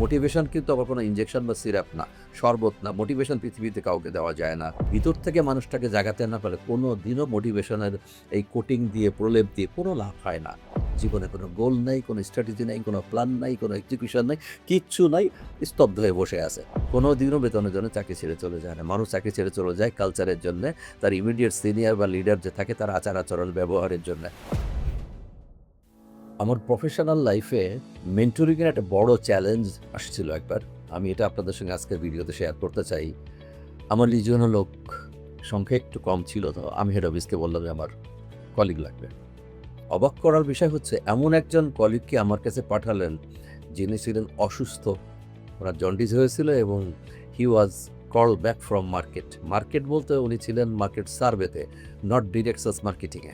Motivation কিন্তু আবার কোনো ইনজেকশন বা সিরাপ না, শরবত না। মোটিভেশন পৃথিবীতে কাউকে দেওয়া যায় না। ভিতর থেকে মানুষটাকে জাগাতে না পারলে কোনো দিনও মোটিভেশনের এই কোটিং দিয়ে, প্রলেপ দিয়ে কোনো লাভ হয় না। জীবনে কোনো গোল নাই, কোনো স্ট্র্যাটেজি নাই, কোনো প্ল্যান নাই, কোনো এক্সিকিউশন নাই, কিচ্ছু নাই, স্তব্ধ হয়ে বসে আছে। কোনো দিনও বেতনের জন্য চাকরি ছেড়ে চলে যায় না। মানুষ চাকরি ছেড়ে চলে যায় কালচারের জন্যে, তার ইমিডিয়েট সিনিয়র বা লিডার যে থাকে তার আচার-আচরণ, ব্যবহারের জন্যে। আমার প্রফেশনাল লাইফে মেন্টরিংয়ের একটা বড় চ্যালেঞ্জ আসছিল একবার। আমি এটা আপনাদের সঙ্গে আজকের ভিডিওতে শেয়ার করতে চাই। আমার লিজিয়নের লোক সংখ্যা একটু কম ছিল, তো আমি হেড অফিসকে বললাম যে আমার কলিগ লাগবে। অবাক করার বিষয় হচ্ছে এমন একজন কলিগকে আমার কাছে পাঠালেন যিনি ছিলেন অসুস্থ, ওনার জন্ডিস হয়েছিল এবং he was call back from market. Market বলতে উনি ছিলেন মার্কেট সার্ভেতে, নট ডিরেক্ট সেলস মার্কেটিংয়ে।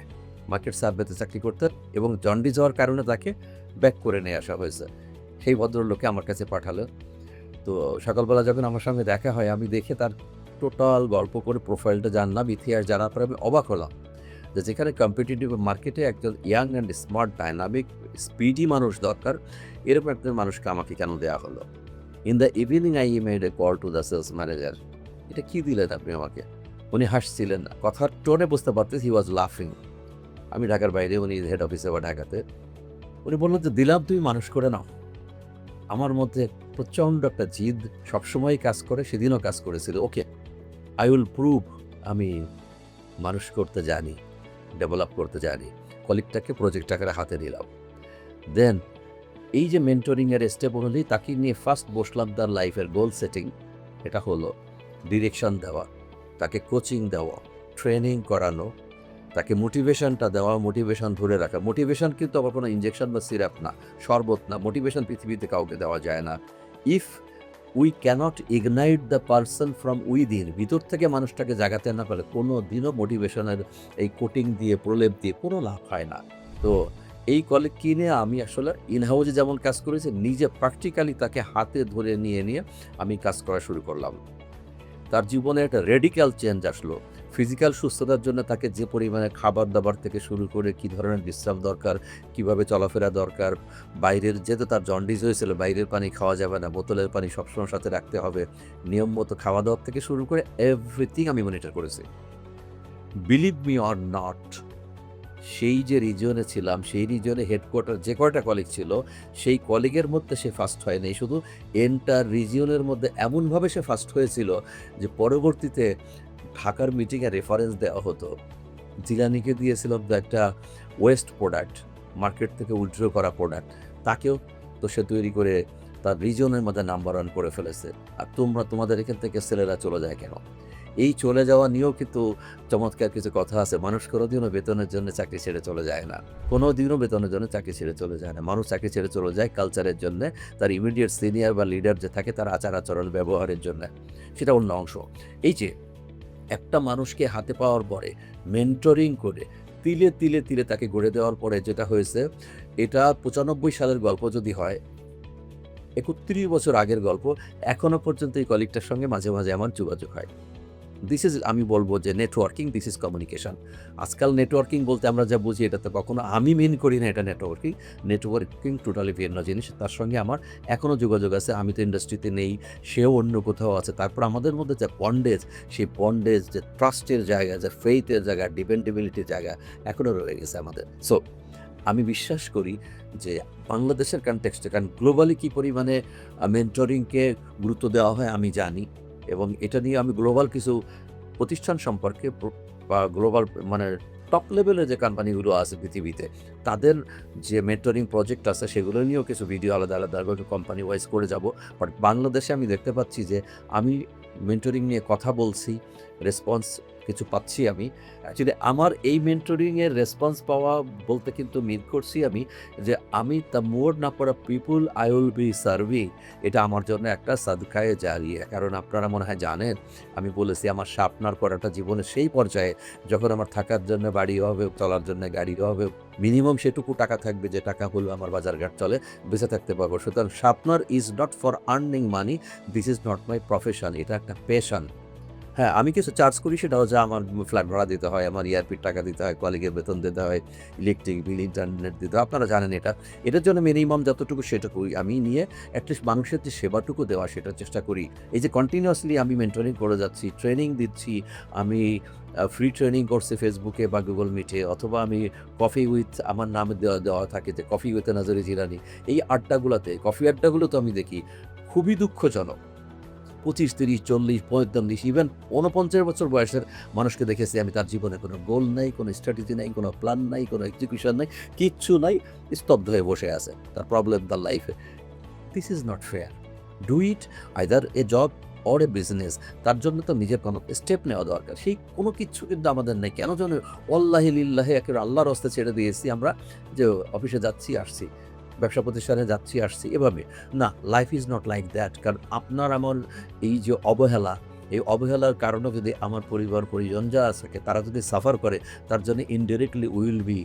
মার্কেট সার্ভেতে চাকরি করতেন এবং জন্ডিস হওয়ার কারণে তাকে ব্যাক করে নিয়ে আসা হয়েছে। সেই ভদ্রলোককে আমার কাছে পাঠালেন। তো সকালবেলা যখন আমার সঙ্গে দেখা হয় আমি দেখে তার টোটাল গল্প করে প্রোফাইলটা জানলাম, ইতিহাস জানার পরে আমি অবাক হলাম যে যেখানে কম্পিটিটিভ মার্কেটে একজন young and smart, dynamic, speedy মানুষ দরকার, এরকম একজন মানুষকে আমাকে কেন দেওয়া হলো? In the evening I made a call to the sales manager. এটা কি দিলেন আপনি আমাকে? উনি হাসছিলেন না, কথার টোনে বুঝতে পারতেছি হি ওয়াজ লাফিং। আমি ঢাকার বাইরে, উনি হেড অফিসে বা ঢাকাতে। উনি বললেন যে দিলাম, তুমি মানুষ করে নাও। আমার মধ্যে প্রচণ্ড একটা জিদ সবসময়ই কাজ করে, সেদিনও কাজ করেছিল। ওকে, আই উইল প্রুভ আমি মানুষ করতে জানি, ডেভেলপ করতে জানি। কলিগটাকে প্রজেক্ট আকারে হাতে নিলাম। দেন এই যে মেন্টরিংয়ের স্টেপ অনুযায়ী তাকে নিয়ে ফার্স্ট বসলাম, তার লাইফের গোল সেটিং। এটা হলো ডিরেকশন দেওয়া, তাকে কোচিং দেওয়া, ট্রেনিং করানো, তাকে মোটিভেশনটা দেওয়া, মোটিভেশন ধরে রাখা। মোটিভেশন কিন্তু আবার কোনো ইনজেকশন বা সিরাপ না, শরবত না। মোটিভেশন পৃথিবীতে কাউকে দেওয়া যায় না। If we cannot ignite the person from within, ভিতর থেকে মানুষটাকে জাগাতে না পারলে কোনো দিনও মোটিভেশনের এই কোটিং দিয়ে, প্রলেপ দিয়ে কোনো লাভ হয় না। তো এই কলিগ কিনে আমি আসলে ইনহাউজে যেমন কাজ করেছি, নিজে প্র্যাকটিক্যালি তাকে হাতে ধরে নিয়ে আমি কাজ করা শুরু করলাম। তার জীবনে একটা রেডিক্যাল চেঞ্জ আসলো। ফিজিক্যাল সুস্থতার জন্য তাকে যে পরিমাণে খাবার-দাবার থেকে শুরু করে কী ধরনের বিশ্রাম দরকার, কিভাবে চলাফেরা দরকার, বাইরের, যেহেতু তার জন্ডিস হয়েছিল, বাইরের পানি খাওয়া যাবে না, বোতলের পানি সবসময় সাথে রাখতে হবে, নিয়ম মতো খাওয়া-দাওয়া থেকে শুরু করে এভরিথিং আমি মনিটর করেছি। বিলিভ মি অর নট, সেই যে রিজিয়নে ছিলাম, সেই রিজিয়নে হেডকোয়ার্টার যে কয়টা কলিগ ছিল, সেই কলিগের মধ্যে সে ফার্স্ট হয় নাই। শুধু এন্টার রিজিয়নের মধ্যে এমনভাবে সে ফার্স্ট হয়েছিল যে পরবর্তীতে ঢাকার মিটিংয়ে রেফারেন্স দেওয়া হতো। জিলানিকে দিয়েছিলাম তো একটা ওয়েস্ট প্রোডাক্ট, মার্কেট থেকে উইথড্র করা প্রোডাক্ট, তাকেও তো সে তৈরি করে তার রিজিয়নের মধ্যে নাম্বার 1 করে ফেলেছে। আর তোমাদের এখান থেকে ছেলেরা চলে যায় কেন? এই চলে যাওয়া নিয়েও কিন্তু চমৎকার কিছু কথা আছে। মানুষ কোনোদিনও বেতনের জন্য চাকরি ছেড়ে চলে যায় না। কোনোদিনও বেতনের জন্য চাকরি ছেড়ে চলে যায় না। মানুষ চাকরি ছেড়ে চলে যায় কালচারের জন্যে, তার ইমিডিয়েট সিনিয়র বা লিডার যে থাকে তার আচার-আচরণ, ব্যবহারের জন্যে। সেটা অন্য অংশ। এই যে একটা মানুষকে হাতে পাওয়ার পরে মেন্টরিং করে তিলে তিলে তাকে গড়ে দেওয়ার পরে যেটা হয়েছে, এটা ৯৫ সালের গল্প যদি হয়, ৩১ বছর আগের গল্প। এখনো পর্যন্ত এই কলিগটার সঙ্গে মাঝে মাঝে আমার যোগাযোগ হয়। দিস ইজ, আমি বলব যে নেটওয়ার্কিং, দিস ইজ কমিউনিকেশন। আজকাল নেটওয়ার্কিং বলতে আমরা যা বুঝি এটাতে কখনো আমি মিন করি না এটা নেটওয়ার্কিং। নেটওয়ার্কিং টোটালি ভিন্ন জিনিস। তার সঙ্গে আমার এখনও যোগাযোগ আছে। আমি তো ইন্ডাস্ট্রিতে নেই, সেও অন্য কোথাও আছে। তারপর আমাদের মধ্যে যে বন্ডেজ, সেই বন্ডেজ, যে ট্রাস্টের জায়গা, যে ফেইথের জায়গা, ডিপেন্ডেবিলিটির জায়গা এখনও রয়ে গেছে আমাদের। সো আমি বিশ্বাস করি যে বাংলাদেশের কনটেক্সটে, কারণ গ্লোবালি কী পরিমাণে মেন্টরিংকে গুরুত্ব দেওয়া হয় আমি জানি, এবং এটা নিয়ে আমি গ্লোবাল কিছু প্রতিষ্ঠান সম্পর্কে বা গ্লোবাল মানে টপ লেভেলের যে কোম্পানিগুলো আছে পৃথিবীতে, তাদের যে মেন্টরিং প্রজেক্ট আছে সেগুলো নিয়েও কিছু ভিডিও আলাদা আলাদা কোম্পানি ওয়াইজ করে যাব। বাট বাংলাদেশে আমি দেখতে পাচ্ছি যে আমি মেন্টরিং নিয়ে কথা বলছি, রেসপন্স কিছু পাচ্ছি আমি। অ্যাকচুয়ালি আমার এই মেন্টরিংয়ের রেসপন্স পাওয়া বলতে কিন্তু মিন করছি আমি যে আমি the more number of people I will be serving, এটা আমার জন্য একটা সাদকায়ে জারিয়া। কারণ আপনারা মনে হয় জানেন, আমি বলেছি আমার স্বপ্নার করাটা জীবনের সেই পর্যায়ে যখন আমার থাকার জন্য বাড়িও হবে, চলার জন্য গাড়িও হবে, মিনিমাম সেটুকু টাকা থাকবে যে টাকা হলো আমার বাজারঘাট চলে, বেঁচে থাকতে পারবো। সুতরাং স্বপ্নার is not for earning money, this is not my profession, এটা একটা পেশন। হ্যাঁ, আমি কিছু চার্জ করি, সেটা হচ্ছে আমার ফ্ল্যাট ভাড়া দিতে হয়, আমার ইয়ারপির টাকা দিতে হয়, কলিগের বেতন দিতে হয়, ইলেকট্রিক বিল, ইন্টারনেট দিতে হয়। আপনারা জানেন এটা। এটার জন্য মিনিমাম যতটুকু সেটুকুই আমি নিয়ে এটলিস্ট মানুষের যে সেবাটুকু দেওয়া সেটার চেষ্টা করি। এই যে কন্টিনিউয়াসলি আমি মেন্টরিং করে যাচ্ছি, ট্রেনিং দিচ্ছি, আমি ফ্রি ট্রেনিং করছি ফেসবুকে বা গুগল মিটে, অথবা আমি কফি উইথ আমার নামে দেওয়া থাকে যে কফি উইথ নাজরি জিলানী। এই আড্ডাগুলাতে, কফি আড্ডাগুলো তো আমি দেখি খুবই দুঃখজনক। ২৫, ৩০, ৪০, ৪৫, ইভেন ৪৯ বছর বয়সের মানুষকে দেখেছি আমি, তার জীবনে কোনো গোল নাই, কোনো স্ট্র্যাটেজি নাই, কোনো প্ল্যান নাই, কোনো এক্সিকিউশন নাই, কিচ্ছু নাই, স্তব্ধ হয়ে বসে আছে। তার প্রবলেম তার লাইফে। This is not fair. Do it either A job or a business. তার জন্য তো নিজের কোনো স্টেপ নেওয়া দরকার। সেই কোনো কিচ্ছু কিন্তু আমাদের নেই। কেন যেন ওয়াল্লাহি লিল্লাহি একেবারে আল্লাহর হস্তে ছেড়ে দিয়েছি আমরা, যে অফিসে যাচ্ছি আসছি, ব্যবসা প্রতিষ্ঠানে যাচ্ছি আসছি এভাবে। না, life is not like that. কারণ আপনার আমার এই যে অবহেলা, এই অবহেলার কারণে যদি আমার পরিবার পরিজন যা থাকে তারা যদি সাফার করে, তার জন্য indirectly will be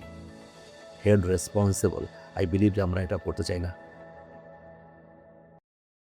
held responsible. I believe যে আমরা এটা করতে চাই না।